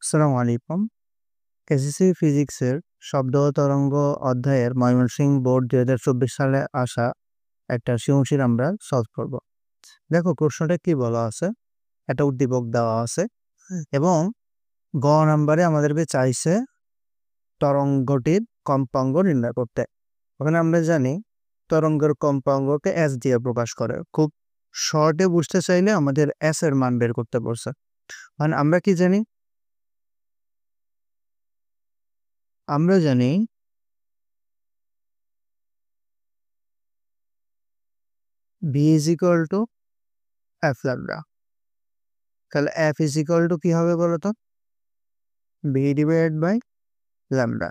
আসসালামু আলাইকুম। এসএসসি ফিজিক্সের শব্দ ও তরঙ্গ অধ্যায়ের ময়মনসিংহ বোর্ড ২০২৪ সালে আসা একটা সৃজনশীল আমরা সলভ করব। দেখো প্রশ্নটা কি বলা আছে, একটা উদ্দীপক দেওয়া আছে এবং গ নাম্বারে আমাদেরকে চাইছে তরঙ্গটির কম্পাঙ্ক নির্ণয় করতে। ওখানে আমরা জানি তরঙ্গের কম্পাঙ্ককে এস দিয়ে প্রকাশ করে। খুব শর্টে বুঝতে চাইলে আমাদের এস এর মান বের করতে বলছে। মানে আমরা কি জানি? আমরা জানি v is equal to f lambda। তাহলে f is equal to কি হবে বলতো? v divided by lambda।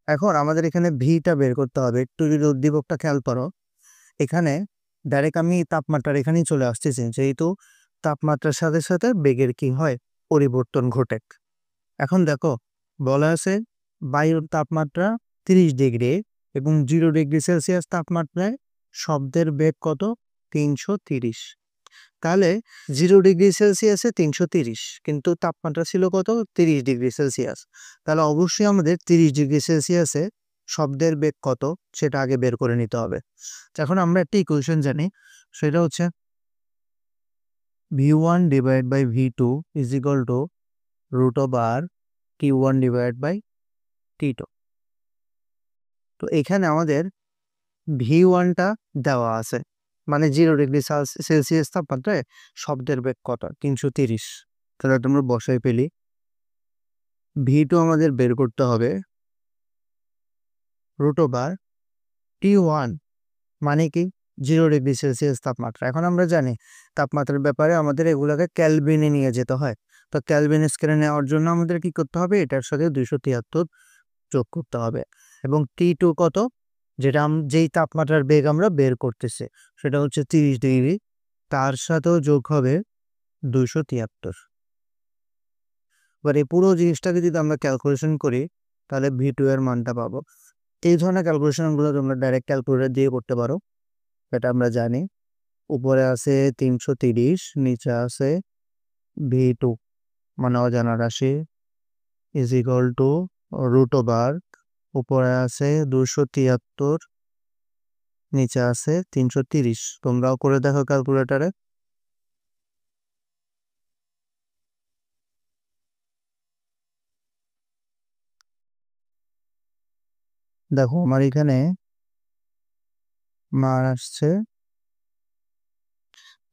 এখন আমাদের এখানে ভিটা বের করতে হবে। একটু যদি উদ্দীপকটা খেয়াল করো, এখানে ডাইরেক্ট আমি তাপমাত্রার এখানেই চলে আসতেছি, যেহেতু তাপমাত্রার সাথে সাথে বেগের কি হয়, পরিবর্তন ঘটে। এখন দেখো বলা আছে বায়ুর তাপমাত্রা 30 ডিগ্রি এবং 0 ডিগ্রি সেলসিয়াস তাপমাত্রায় শব্দের বেগ কত? 330। তাহলে 0 ডিগ্রি সেলসিয়াসে 330, কিন্তু তাপমাত্রা ছিল কত? 30 ডিগ্রি সেলসিয়াস। তাহলে অবশ্যই আমাদের 30 ডিগ্রি সেলসিয়াসে শব্দের বেগ কত সেটা আগে বের করে নিতে হবে। এখন আমরা একটা ইকুয়েশন জানি, সেটা হচ্ছে v1 divide by v2 is equal to root over t1 divide by t2। তো এখানে আমাদের v1টা দেওয়া আছে, মানে 0 ডিগ্রি সেলসিয়াস তাপমাত্রায় শব্দের বেগ কত? 330। তাহলে তোমরা বসাই পেলি। v2 আমাদের বের করতে হবে রুট ওভার t1, মানে কি 0 ডিগ্রি সেলসিয়াস তাপমাত্রা। এখন আমরা জানি তাপমাত্রার ব্যাপারে আমাদের এগুলোকে ক্যালভিনে নিয়ে যেতে হয়। তো ক্যালভিন স্কেলে নেওয়ার জন্য আমাদের কি করতে হবে? এটার সাথে 273 যোগ করতে হবে। এবং t2 কত? যেটা যেই তাপমাত্রার বেগ আমরা বের করতেছি সেটা হচ্ছে 30 ডিগ্রি, তার সাথেও যোগ হবে 273। এবার এই পুরো জিনিসটাকে যদি আমরা ক্যালকুলেশন করি তাহলে v2 এর মানটা পাবো। এই ধরনের ক্যালকুলেশনগুলো তোমরা ডাইরেক্ট ক্যালকুলেটর দিয়ে করতে পারো, এটা আমরা জানি। উপরে আছে 330, নিচে আছে v2 মানে অজানা রাশি is equal to root over, উপরে আছে 273, নিচে আছে 330। তোমরাও করে দেখো ক্যালকুলেটরে। দেখো আমার এখানে মান আসছে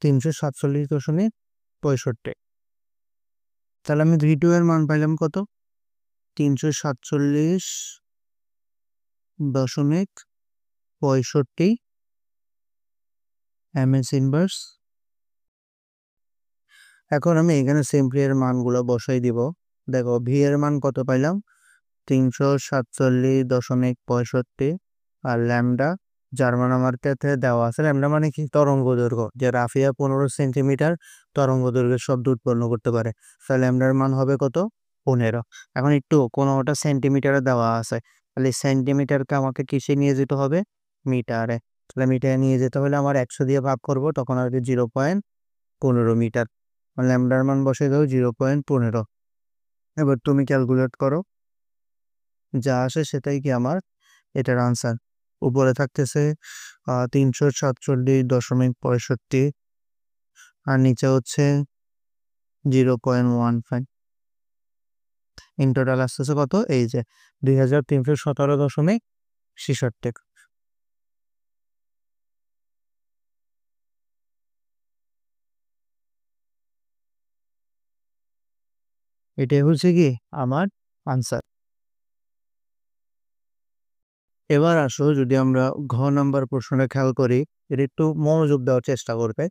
347.65। তাহলে আমি v2 এর মান পাইলাম কত? 347.65 ms ইনভার্স। এখন আমি এখানে সিম্পলি এর মানগুলো বসাই দিব। দেখো ভি এর মান কত পাইলাম? 347.65। আর ল্যামডা, যার মান আমার কাছে দেওয়া আছে, ল্যামডা মানে কি? তরঙ্গ দৈর্ঘ্য। যে রাফিয়া 15 সেন্টিমিটার তরঙ্গ দৈর্ঘ্যের শব্দ উৎপন্ন করতে পারে, তাহলে ল্যামডার মান হবে কত? 15। এখন একটু কোনোটা সেন্টিমিটারে দেওয়া আছে, তাহলে সেন্টিমিটারকে আমাকে কিসে নিয়ে যেতে হবে? মিটারে। তাহলে মিটারে নিয়ে যেতে হলে আমার 100 দিয়ে ভাগ করবো, তখন আর কি 0.15 মিটার। ল্যামডার মান বসে দাও 0.15। এবার তুমি ক্যালকুলেট করো, যা আসে সেটাই কি আমার এটার আনসার। উপরে থাকতেছে 347.65 আর নিচে হচ্ছে 0.15। ইন টোটাল আসতেছে কত? এই যে 2317.66। এটাই হচ্ছে কি আমার আনসার। এবার আসো যদি আমরা ঘ নাম্বার প্রশ্নটা খেয়াল করি, এটা একটু মনোযোগ দেওয়ার চেষ্টা করবে।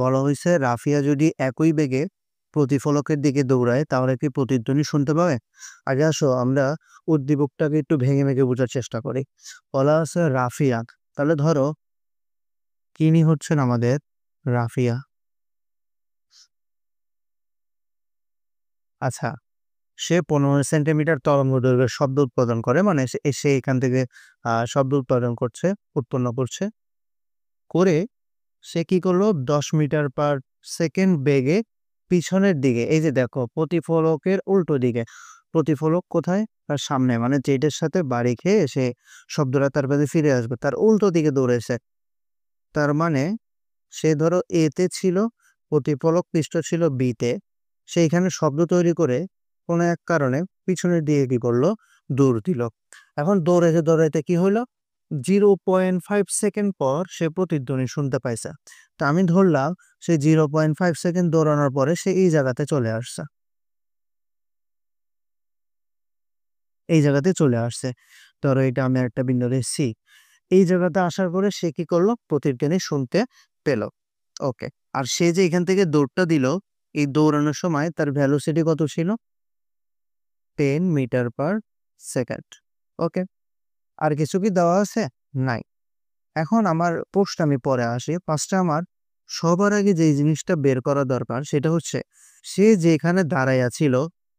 বলা হয়েছে রাফিয়া যদি একই বেগে প্রতিফলকের দিকে দৌড়ায় তাহলে কি প্রতিধ্বনি শুনতে পাবে? আগে আসো আমরা উদ্দীপকটাকে একটু ভেঙে ভেঙে বোঝার চেষ্টা করি। বলা আছে রাফিয়া, তাহলে ধরো কিনি হচ্ছেন আমাদের রাফিয়া। আচ্ছা, সে 15 সেন্টিমিটার তরঙ্গ দৈর্ঘ্যের শব্দ উৎপাদন করে, মানে সে এখান থেকে শব্দ উৎপন্ন করছে করে সে কি করলো? 10 মিটার পার সেকেন্ড বেগে পিছনের দিকে, এই যে দেখো প্রতিফলকের উল্টো দিকে, প্রতিফলক কোথায়, তার সামনে, মানে যেটার সাথে বাড়ি খেয়ে সে শব্দটা তার কাছে ফিরে আসবে তার উল্টো দিকে দৌড়েছে। তার মানে সে ধরো এ তে ছিল, প্রতিফলক পৃষ্ঠ ছিল বি তে, সেইখানে শব্দ তৈরি করে কোনো এক কারণে পিছনের দিকে কি করলো, দৌড় দিল। এখন দৌড়াইতে দৌড়াইতে কি হলো, 0.5 সেকেন্ড পর সে প্রতিধ্বনি শুনতে পাইছে। তা আমি ধরলাম সে 0.5 সেকেন্ড দৌড়ানোর পরে সে এই জায়গাতে চলে আসছে, এই জায়গাতে চলে আসছে। ধরো এটা আমি একটা বিন্দু সি, এই জায়গাতে আসার পরে সে কি করলো, প্রতিধ্বনি শুনতে পেল। ওকে, আর সে যে এখান থেকে দৌড়টা দিল, এই দৌড়ানোর সময় তার ভ্যালোসিটি কত ছিল, 10 মিটার/সেকেন্ড। ওকে, আর কিছু কি দেওয়া আছে, নাই। এখন আমার প্রশ্ন আমি পরে আসি, ফার্স্টে আমার সবার আগে যে জিনিসটা বের করা দরকার সেটা হচ্ছে সে যেখানে দাঁড়াইয়া ছিল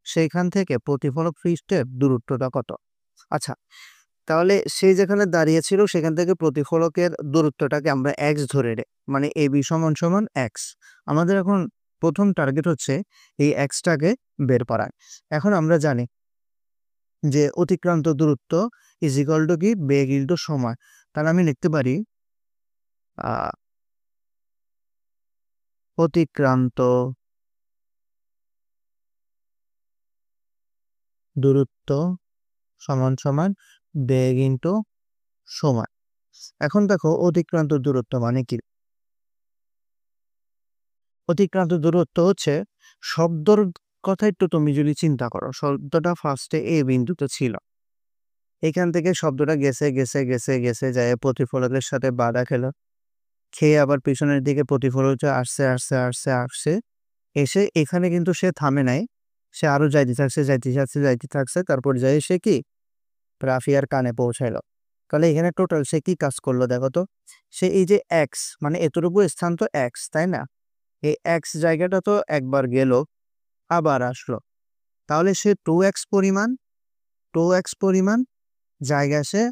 সেইখান থেকে প্রতিফলক পৃষ্ঠের দূরত্বটা কত। আচ্ছা, তাহলে সে যেখানে দাঁড়িয়ে ছিল সেখান থেকে প্রতিফলকের দূরত্বটাকে আমরা এক্স ধরে রে, মানে এ বি সমান সমান এক্স। আমাদের এখন প্রথম টার্গেট হচ্ছে এই এক্সটাকে বের করা। এখন আমরা জানি যে অতিক্রান্ত দূরত্ব ইজ ইকুয়াল টু কি, বেগ ইনটু সময়। তাহলে আমি লিখতে পারি অতিক্রান্ত দূরত্ব সমান সমান বেগ ইনটু সময়। এখন দেখো অতিক্রান্ত দূরত্ব মানে কি, অতিক্রান্ত দূরত্ব হচ্ছে শব্দর কথা একটু তুমি যদি চিন্তা করো, শব্দটা ফার্স্টে এ বিন্দুতে ছিল, এখান থেকে শব্দটা গেছে গেছে গেছে গেছে যায় প্রতিফলকের সাথে বাধা খেলো, খেয়ে আবার পিছনের দিকে প্রতিফলকটা আসছে আসছে আসছে আসছে, এসে এখানে কিন্তু সে থামে নাই, সে আরো যাইতে থাকছে যাইতে থাকছে যাইতে থাকছে, তারপর যাই সে কি রাফিয়ার কানে পৌঁছাইলো। তাহলে এখানে টোটাল সে কি কাজ করলো দেখো তো, সে এই যে এক্স, মানে এতটুকু স্থান তো এক্স তাই না, এই এক্স জায়গাটা তো একবার গেল আবার আসলো, তাহলে সে 2x পরিমাণ জায়গা সে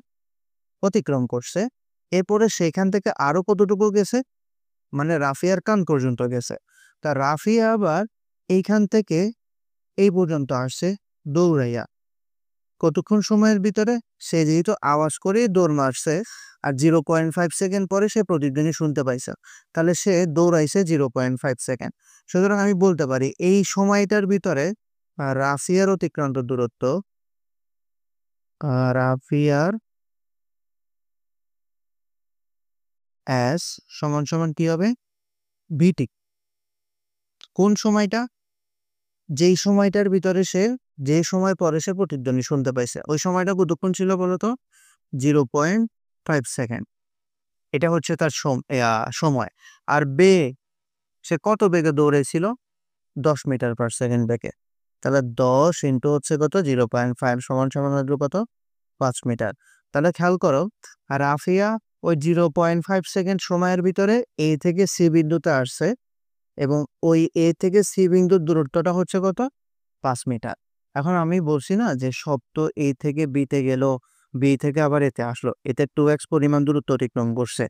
অতিক্রম করছে। এরপরে সেখান থেকে আরো কতটুকু গেছে, মানে রাফিয়ার কান পর্যন্ত গেছে। তা রাফিয়া আবার এইখান থেকে এই পর্যন্ত আসছে দৌড়াইয়া, কতক্ষণ সময়ের ভিতরে, সে যেহেতু আওয়াজ করে দৌড় মারছে আর 0.5 সেকেন্ড পরে সে প্রতিধ্বনি শুনতে পাইছে, তাহলে সে দৌড়াইছে 0.5 সেকেন্ড। সুতরাং আমি বলতে পারি এই সময়টার ভিতরে রাফিয়ার অতিক্রান্ত দূরত্ব, রাফিয়ার এস সমান সমান কি হবে, ভিটি। কোন সময়টা, যেই সময়টার ভিতরে সে, যে সময় পরে সে প্রতিধ্বনি শুনতে পাইছে, ওই সময়টা কতক্ষণ ছিল বলতো, 0.5 সেকেন্ড। এটা হচ্ছে তার সময়। আর বেগ, সে কত বেগে দৌড়েছিল, 10 মিটার/সেকেন্ড বেগে। তাহলে 10 ইন্টু হচ্ছে কত, 0.5 সমান সমান হলো কত, 5 মিটার। তাহলে খেয়াল করো, আর রাফিয়া ওই 0.5 সেকেন্ড সময়ের ভিতরে এ থেকে সি বিন্দুতে আসছে, এবং ওই এ থেকে সি বিন্দুর দূরত্বটা হচ্ছে কত, 5 মিটার। এখন আমি বলছি না যে শব্দ এ থেকে বিতে গেল, বি থেকে আবার এতে আসলো, এতে 2x পরিমাণ দূরত্ব অতিক্রম করছে,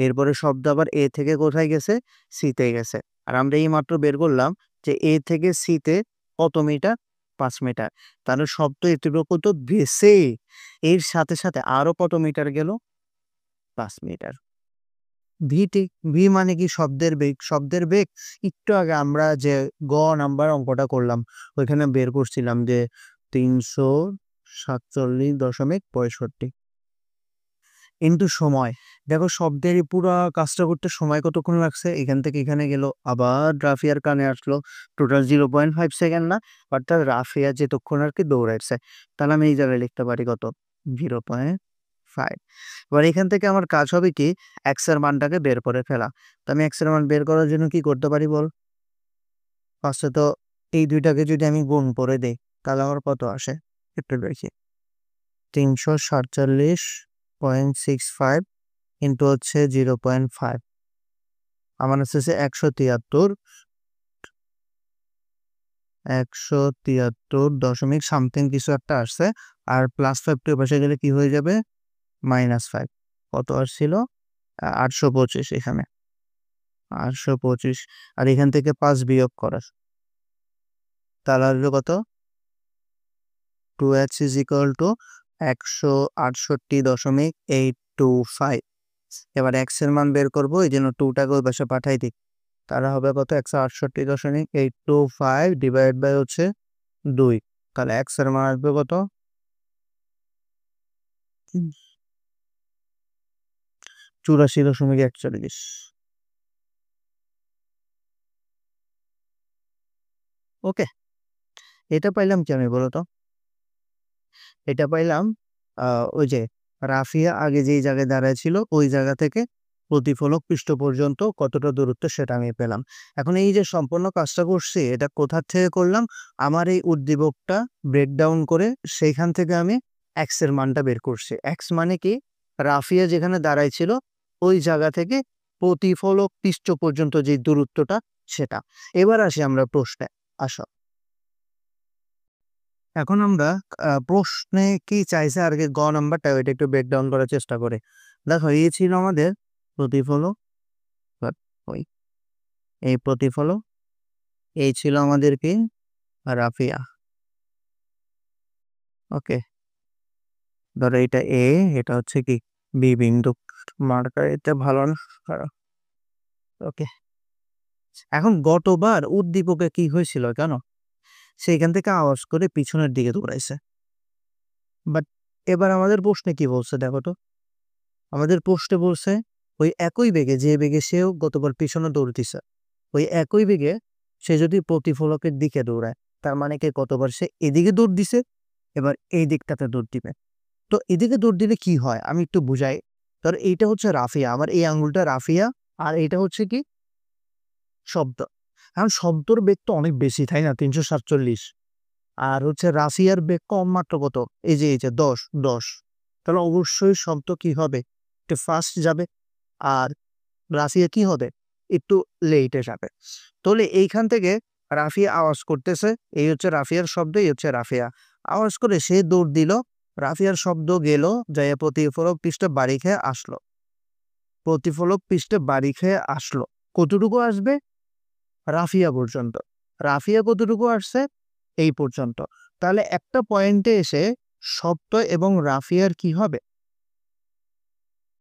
এরপরে শব্দ আবার এ থেকে কোথায় গেছে, সিতে গেছে। আর আমরা এই মাত্র বের করলাম যে এ থেকে সিতে কত মিটার, 5 মিটার। তাহলে শব্দ এতটুকু তো গেছে, এর সাথে সাথে আরো কত মিটার গেল, 5 মিটার। ভিটি, ভি মানে কি, শব্দের বেগ। শব্দের বেগ একটু আগে আমরা যে গ নাম্বার অঙ্কটা করলাম ওইখানে বের করছিলাম যে 347.65 ইন্টু সময়। দেখো শব্দের এই পুরো কাজটা করতে সময় কতক্ষণ লাগছে, এখান থেকে এখানে গেল আবার রাফিয়ার কানে আসলো, টোটাল 0.5 সেকেন্ড না, অর্থাৎ রাফিয়া যেতক্ষণ আর কি দৌড়াইছে। তাহলে আমি এই জায়গায় লিখতে পারি কত, 0.5। এবার এখান থেকে আমার কাজ হবে কি, এক্স এর মানটাকে বের করে ফেলা। তো আমি এক্স এর মান বের করার জন্য কি করতে পারি বল, ফার্স্টে তো এই দুইটাকে যদি আমি গুণ করে দেই তাহলে আমার কত আসে, একটু দেখি, 347.65 ইন্টু হচ্ছে 0.5, আমার হচ্ছে 173 সামথিং কিছু একটা আসছে। আর +5 টু পাশে গেলে কি হয়ে যাবে, -5। কত আসছিল, 825, এখানে 825। আর এখান থেকে 5 বিয়োগ করা, তাহলে আসবে কত 2x ইজ ইকুয়াল টু 168.825। এবার x এর মান বের করবো, এই জন্য 2টাকে ওই পাশে পাঠাই দিই। তাহলে হবে কত 168.825 ডিভাইড বাই হচ্ছে 2। তাহলে x এর মান আসবে কত 84.41। ওকে, এটা পাইলাম কি আমি বলো তো? এটা পাইলাম ওই যে রাফিয়া আগে যেই জায়গায় দাঁড়ায় ছিল ওই জায়গা থেকে প্রতিফলক পৃষ্ঠ পর্যন্ত কতটা দূরত্ব সেটা আমি পেলাম। এখন এই যে সম্পূর্ণ কাজটা করছি এটা কোথা থেকে করলাম? আমার এই উদ্দীপকটা ব্রেকডাউন করে সেইখান থেকে আমি এক্স এর মানটা বের করছি। এক্স মানে কি? রাফিয়া যেখানে দাঁড়ায় ছিল ওই জায়গা থেকে প্রতিফলক পৃষ্ঠ পর্যন্ত যে দূরত্বটা সেটা। এবার আসি আমরা প্রশ্নে। আসো, এখন আমরা প্রশ্নে কি চাইছে আর কি গ নাম্বারটা ওইটা একটু ব্রেকডাউন করার চেষ্টা করে। দেখো এই ছিল আমাদের প্রতিফলক, ওই এই প্রতিফলক, এই ছিল আমাদের কি রাফিয়া। ওকে, ধরো এটা এ, এটা হচ্ছে কি বি বিন্দু। মার্কার এটা ভালো না, খারাপ। ওকে, এখন গতবার উদ্দীপকে কি হয়েছিল কেন? সেইখান থেকে আওয়াজ করে পিছনের দিকে দৌড়াইছে। বাট এবার আমাদের প্রশ্নে কি বলছে দেখো তো। আমাদের প্রশ্নে বলছে ওই একই বেগে যে বেগে সেও গতবার পিছনে দৌড় দিছে, ওই একই বেগে সে যদি প্রতিফলকের দিকে দৌড়ায় তার মানে কি গতবার সে এদিকে দৌড় দিছে, এবার এই দিকটাতে দৌড় দিবে। তো এদিকে দৌড় দিলে কি হয় আমি একটু বুঝাই। ধর এইটা হচ্ছে রাফিয়া, আমার এই আঙ্গুলটা রাফিয়া, আর এইটা হচ্ছে কি শব্দ। এখন শব্দর বেগ তো অনেক বেশি, তাই না? 347। আর হচ্ছে রাফিয়ার বেগ কম মাত্র কত? এই যে 10। তাহলে অবশ্যই শব্দ কি হবে? একটু ফাস্ট যাবে, আর রাফিয়া কি হবে? একটু লেটে যাবে। তাহলে এইখান থেকে রাফিয়া আওয়াজ করতেছে, এই হচ্ছে রাফিয়ার শব্দ, এই হচ্ছে রাফিয়া আওয়াজ করে সে দৌড় দিল। রাফিয়ার শব্দ গেল, যাইয়া প্রতিফলক পৃষ্ঠে বাড়ি খেয়ে আসলো। প্রতিফলক পৃষ্ঠে বাড়ি খেয়ে আসলো কতটুকু আসবে? রাফিয়া পর্যন্ত। রাফিয়া কতটুকু আসছে? এই পর্যন্ত। তাহলে একটা পয়েন্টে এসে শব্দ এবং রাফিয়ার কি হবে?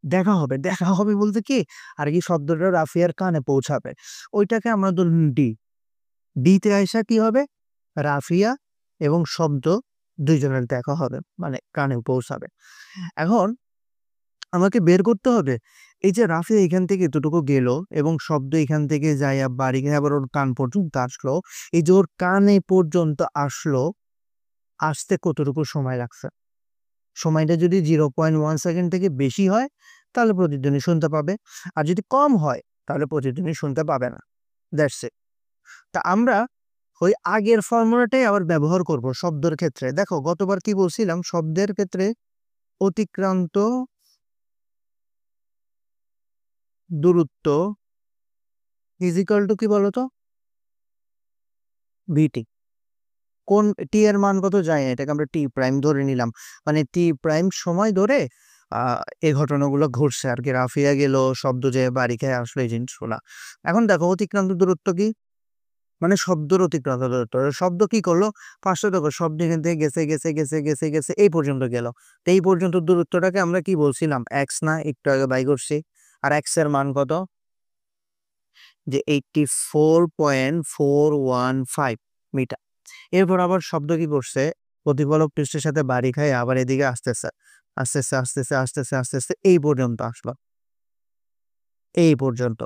দেখা হবে। দেখা হবে বলতে কি আর কি শব্দটা রাফিয়ার কানে পৌঁছাবে, ওইটাকে আমরা ধরুন ডি। ডিতে আইসা কি হবে? রাফিয়া এবং শব্দ দুইজনের দেখা হবে, মানে কানে পৌঁছাবে। এখন আমাকে বের করতে হবে এই যে রাফিয়া এখান থেকে এতটুকু গেল এবং শব্দ এখান থেকে যাইয়া বাড়ি গিয়ে আবার ওর কান পর্যন্ত আসলো, এই যে ওর কানে পর্যন্ত আসলো, আসতে কতটুকু সময় লাগছে? সময়টা যদি 0.1 সেকেন্ড থেকে বেশি হয় তাহলে প্রতিধ্বনি শুনতে পাবে, আর যদি কম হয় তাহলে প্রতিধ্বনি শুনতে পাবে না। That's it. তা আমরা ওই আগের ফর্মুলাটাই আবার ব্যবহার করব শব্দের ক্ষেত্রে। দেখো গতবার কি বলছিলাম, শব্দের ক্ষেত্রে অতিক্রান্ত দূরত্ব ইজিক্যাল টু কি বলতো? ভিটি। কোন টি এর মান কত যায় না, এটাকে আমরা টি প্রাইম ধরে নিলাম, মানে টি প্রাইম সময় ধরে এই ঘটনাগুলো ঘটছে আর কি। রাফিয়া গেল, শব্দ যে বাড়ি খেয়ে আসলো, এই জিনিসগুলা। এখন দেখো অতিক্রান্ত দূরত্ব কি, মানে শব্দের অতিক্রান্ত দূরত্ব। শব্দ কি করলো? ফার্স্টে দেখো শব্দ এখান থেকে গেছে গেছে গেছে গেছে গেছে এই পর্যন্ত গেল। তো এই পর্যন্ত দূরত্বটাকে আমরা কি বলছিলাম? এক্স না? একটু আগে বাই করছি। আর এক্স এর মান কত? যে 84.415 মিটার। এরপর আবার শব্দ কি করছে? প্রতিফলক পৃষ্ঠের সাথে বাড়ি খায় আবার এদিকে আসতেছে আসতেছে আসতেছে আসতেছে আসতেছে এই পর্যন্ত আসলো, এই পর্যন্ত।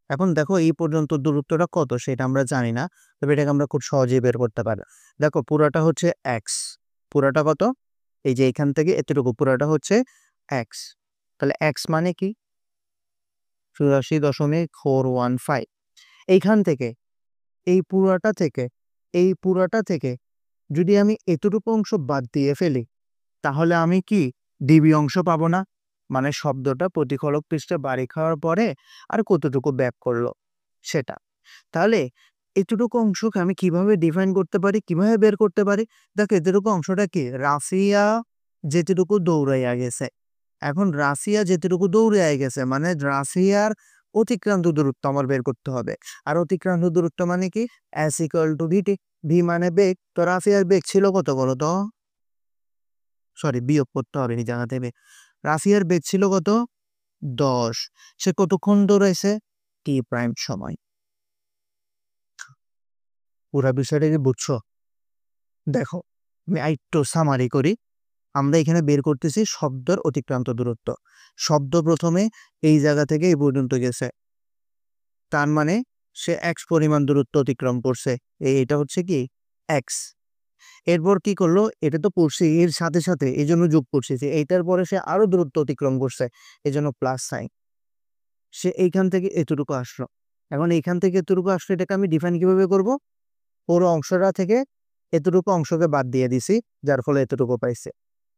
এখন দেখো এই পর্যন্ত দূরত্বটা কত সেটা আমরা জানি না, তবে এটাকে আমরা খুব সহজেই বের করতে পারি। দেখো পুরাটা হচ্ছে এক্স, পুরাটা কত? এই যে এখান থেকে এতটুকু পুরাটা হচ্ছে এক্স। তাহলে এক্স মানে কি? 84.415। এইখান থেকে এই পুরাটা থেকে এই পুরাটা থেকে যদি আমি এতটুকু অংশ বাদ দিয়ে ফেলি তাহলে আমি কি ডিবি অংশ পাবো না? মানে শব্দটা প্রতিফলক পৃষ্ঠে বাড়ি খাওয়ার পরে আর কতটুকু ব্যাক করলো সেটা। তাহলে এতটুকু অংশকে আমি কিভাবে ডিফাইন করতে পারি, কিভাবে বের করতে পারি? দেখো এতটুকু অংশটা কি রাফিয়া যেতটুকু দৌড়াইয়া গেছে। এখন রাফিয়া যেতটুকু দৌড়াইয়া গেছে মানে রাফিয়ার অতিক্রান্ত দূরত্ব আমার বের করতে হবে। আর অতিক্রান্ত দূরত্ব মানে কি? S equal to v t. V মানে বেগ, তো রাফিয়ার বেগ ছিল কত বলো তো? সরি, বিয়োগ করতে হবে এই জায়গা থেকে। রাফিয়ার বেগ ছিল কত? 10। সে কতক্ষণ দৌড়াইছে? টি প্রাইম সময়। পুরা বিষয়টা কি বুঝছো? দেখো, আমি আরেকটু সামারি করি। আমরা এখানে বের করতেছি শব্দের অতিক্রান্ত দূরত্ব। শব্দ প্রথমে এই জায়গা থেকে এই পর্যন্ত গেছে, তার মানে সে এক্স পরিমাণ দূরত্ব অতিক্রম করছে। এটা হচ্ছে কি এক্স। এরপর কি করলো, এটা তো পড়ছি এর সাথে সাথে, এই জন্য যোগ করছি যে এইটার পরে সে আরো দূরত্ব অতিক্রম করছে, এই জন্য প্লাস সাইন। সে এইখান থেকে এতটুকু আসলো। এখন এইখান থেকে এতটুকু আসলো, এটাকে আমি ডিফাইন কিভাবে করব? পুরো অংশটা থেকে এতটুকু অংশকে বাদ দিয়ে দিছি, যার ফলে এতটুকু পাইছে।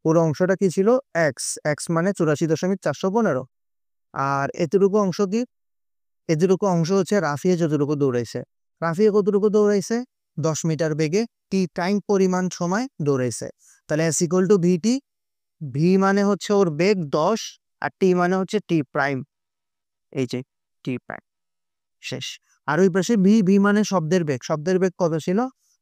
পুরো অংশটা কি ছিল? এক্স। এক্স মানে 84.415। আর এতটুকু অংশ কি? এতটুকু অংশ হচ্ছে রাফিয়া যতটুকু দৌড়াইছে। রাফিয়া কতটুকু দৌড়াইছে? 10 মিটার বেগে টি টাইম পরিমাণ সময় দৌড়াইছে। তাহলে s equal to v t. V মানে হচ্ছে ওর বেগ 10, আর টি মানে হচ্ছে টি প্রাইম। এই যে টি প্রাইম, শেষ। আর ওই পাশে ভি, ভি মানে শব্দের বেগ। শব্দের বেগ কত ছিল?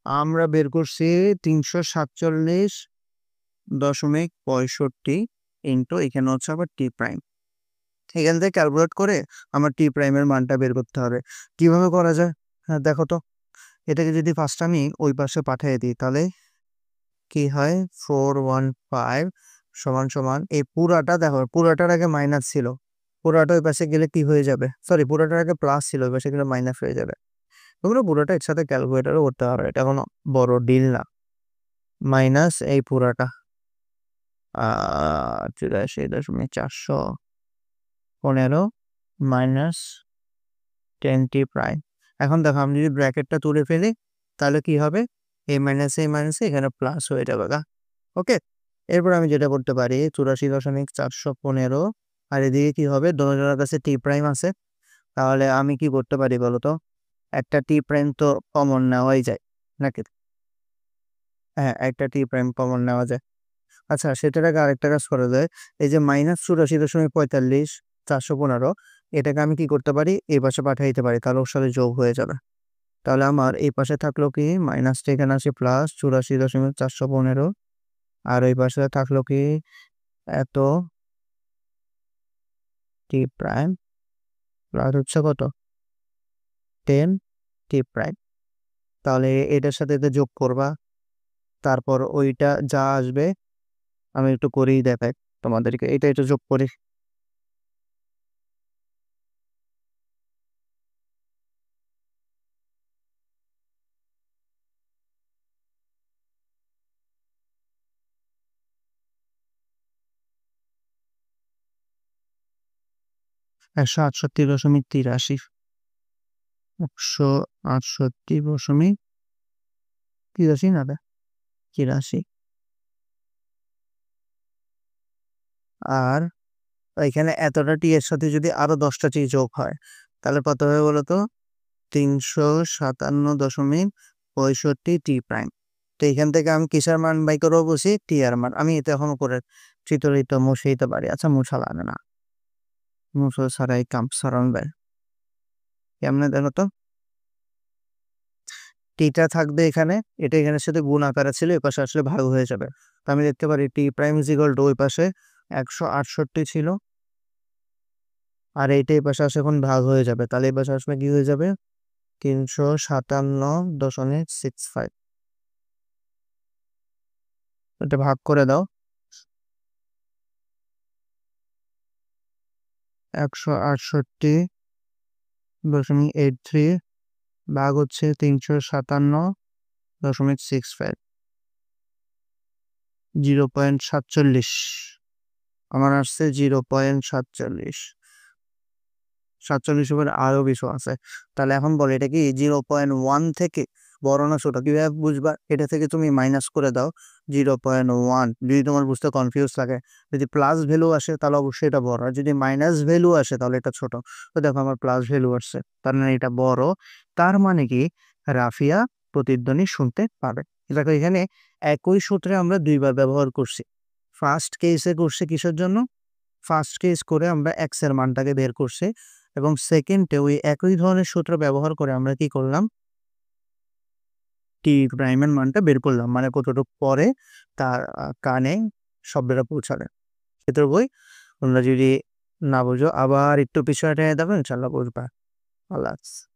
আমরা বের করছি 347.65 ইন্টু এখানে হচ্ছে আবার টি প্রাইম। এখান থেকে ক্যালকুলেট করে আমার টি প্রাইমের মানটা বের করতে হবে। কিভাবে করা যায়? হ্যাঁ দেখো তো, এটাকে যদি ফার্স্ট আমি ওই পাশে পাঠিয়ে দিই, তাহলে কি হয়? 415 সমান সমান এই পুরাটা, দেখো পুরাটার আগে মাইনাস ছিল, পুরাটা ওই পাশে গেলে কি হয়ে যাবে? সরি, পুরাটার আগে প্লাস ছিল, ওই পাশে গেলে মাইনাস হয়ে যাবে। তোমরা পুরোটা একসাথে ক্যালকুলেটারও করতে পারো, এটা কোনো বড় ডিল না। মাইনাস এই পুরাটা 84.415 মাইনাস 10t প্রাইম। এখন দেখো, আমি যদি ব্র্যাকেটটা তুলে ফেলি, তাহলে কি হবে? এই মাইনাসে এখানে প্লাস হয়ে যাবে গা। ওকে, এরপর আমি যেটা করতে পারি 84.415, আর এদিকে কি হবে? দোনোজনের কাছে টি প্রাইম আছে, তাহলে আমি কি করতে পারি বলো তো? একটা টি প্রাইম তো কমন নেওয়াই যায় নাকি? হ্যাঁ, একটা টি প্রাইম কমন নেওয়া যায়। আচ্ছা, সেটার আগে আরেকটা কাজ করা যায়। এই যে -84.45 এটাকে আমি কি করতে পারি? এই পাশে পাঠিয়ে দিতে পারি, তাহলে ওর সাথে যোগ হয়ে যাবে। তাহলে আমার এই পাশে থাকলো কি? মাইনাসটা এখানে আসে প্লাস 84.415, আর ওই পাশে থাকলো কি? এত টি প্রাইম প্লাস হচ্ছে কত? 10 টি প্রাইম। তাহলে এটার সাথে এটা যোগ করবা, তারপর ওইটা যা আসবে আমি একটু করেই দেখাই তোমাদেরকে। এটা একটু যোগ করি। 168.83, 168.83 না রে, 83। আর এখানে এতটা টি এর সাথে যদি আরো 10টা টি যোগ হয়, তাহলে কত হবে বলতো? 357.65 টি প্রাইম। তো এখান থেকে আমি কিসের মান বাই করবো? বসি টি আর মান। আমি এটা এখন করে চিত্রিত মুছেইতে পারি। আচ্ছা, মুছা লাগে না, মুছো ছাড়াই কাম সারান। কেমনে দেখো তো? টিটা থাকবে এখানে, এটা এখানের সাথে গুণ আকারে ছিল, এই পাশে আসলে ভাগ হয়ে যাবে। তো আমি দেখতে পারি টি প্রাইম ইজ ইকুয়াল টু ওই পাশে 168 ছিল, আর এইটা এই পাশে আসে এখন ভাগ হয়ে যাবে, তাহলে এই পাশে আসলে কি হয়ে যাবে? 357.65। এটা ভাগ করে দাও। 168.83 ভাগ হচ্ছে 357.65, 0.47। আমার আসছে 0.47। 47 উপর আরো কিছু আছে। তাহলে এখন বলো, এটা কি 0.1 থেকে বড় না ছোট? কিভাবে বুঝবা? এটা থেকে তুমি মাইনাস করে দাও 0.1, যদি তোমার বুঝতে কনফিউজ লাগে। যদি প্লাস ভ্যালু আসে তাহলে অবশ্যই এটা বড়, আর যদি মাইনাস ভ্যালু আসে তাহলে এটা ছোট। তো দেখো, আমার প্লাস ভ্যালু আসছে, তার মানে এটা বড়। তার মানে কি রাফিয়া প্রতিধ্বনি শুনতে পাবে। দেখো, এখানে একই সূত্রে আমরা দুইবার ব্যবহার করছি। ফার্স্ট কেসে করছে কিসের জন্য? ফার্স্ট কেস করে আমরা এক্স এর মানটাকে বের করছি, এবং সেকেন্ডে ওই একই ধরনের সূত্র ব্যবহার করে আমরা কি করলাম? টি প্রাইমের মানটা বের করলাম, মানে কতটুকু পরে তার কানে শব্দটা পৌঁছাবে। ক্ষেত্রে বই তোমরা যদি না বুঝো আবার একটু পিছনে টেনে দেখো, ইনশাল্লাহ বুঝবা। আল্লাহ হাফেজ।